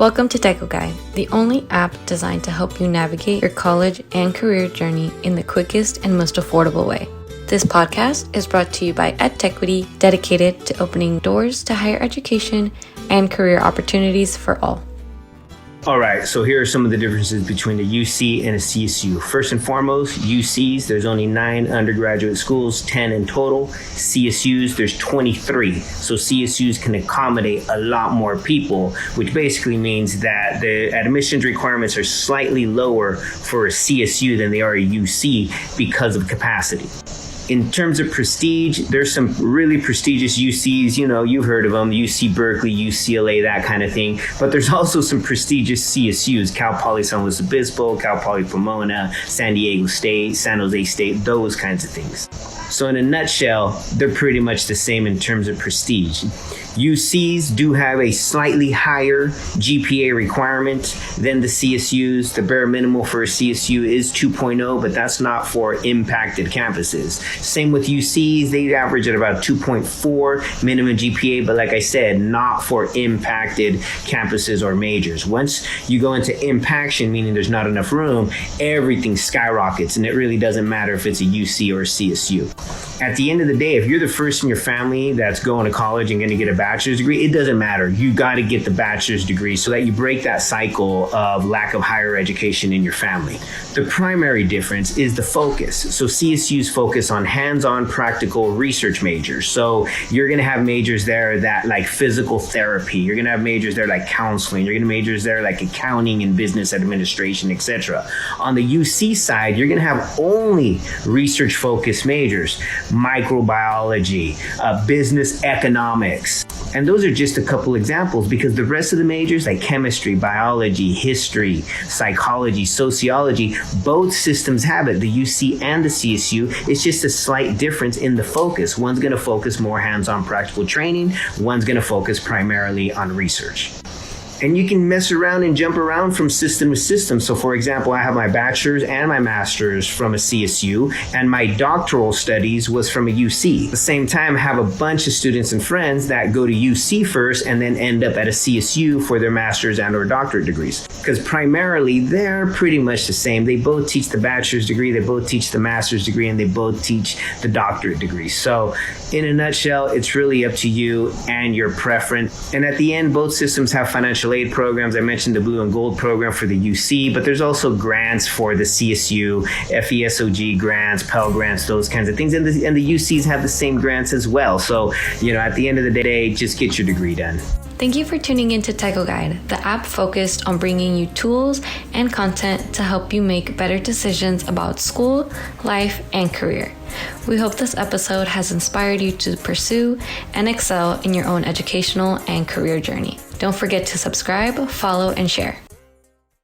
Welcome to TecoGuide, the only app designed to help you navigate your college and career journey in the quickest and most affordable way. This podcast is brought to you by EdTechity, dedicated to opening doors to higher education and career opportunities for all. All right, so here are some of the differences between the UC and a CSU. First and foremost, UCs, there's only 9 undergraduate schools, 10 in total. CSUs, there's 23. So CSUs can accommodate a lot more people, which basically means that the admissions requirements are slightly lower for a CSU than they are a UC because of capacity. In terms of prestige, there's some really prestigious UCs, you've heard of them, UC Berkeley, UCLA, that kind of thing. But there's also some prestigious CSUs, Cal Poly San Luis Obispo, Cal Poly Pomona, San Diego State, San Jose State, those kinds of things. So in a nutshell, they're pretty much the same in terms of prestige. UCs do have a slightly higher GPA requirement than the CSUs. The bare minimum for a CSU is 2.0, but that's not for impacted campuses. Same with UCs, they average at about 2.4 minimum GPA, but like I said, not for impacted campuses or majors. Once you go into impaction, meaning there's not enough room, everything skyrockets, and it really doesn't matter if it's a UC or a CSU. At the end of the day, if you're the first in your family that's going to college and going to get a bachelor's degree, it doesn't matter. You got to get the bachelor's degree so that you break that cycle of lack of higher education in your family. The primary difference is the focus. So CSUs focus on hands-on practical research majors. So you're going to have majors there that like physical therapy. You're going to have majors there like counseling. You're going to have majors there like accounting and business administration, etc. On the UC side, you're going to have only research-focused majors. Microbiology, business economics. And those are just a couple examples because the rest of the majors like chemistry, biology, history, psychology, sociology, both systems have it, the UC and the CSU. It's just a slight difference in the focus. One's going to focus more hands-on practical training. One's going to focus primarily on research. And you can mess around and jump around from system to system. So for example, I have my bachelor's and my master's from a CSU, and my doctoral studies was from a UC. At the same time, I have a bunch of students and friends that go to UC first and then end up at a CSU for their master's and or doctorate degrees. Because primarily, they're pretty much the same. They both teach the bachelor's degree, they both teach the master's degree, and they both teach the doctorate degree. So in a nutshell, it's really up to you and your preference. And at the end, both systems have financial aid programs. I mentioned the Blue and Gold program for the UC, but there's also grants for the CSU, FESOG grants, Pell grants, those kinds of things. And the UCs have the same grants as well. So, at the end of the day, just get your degree done. Thank you for tuning into TecoGuide, the app focused on bringing you tools and content to help you make better decisions about school, life, and career. We hope this episode has inspired you to pursue and excel in your own educational and career journey. Don't forget to subscribe, follow, and share.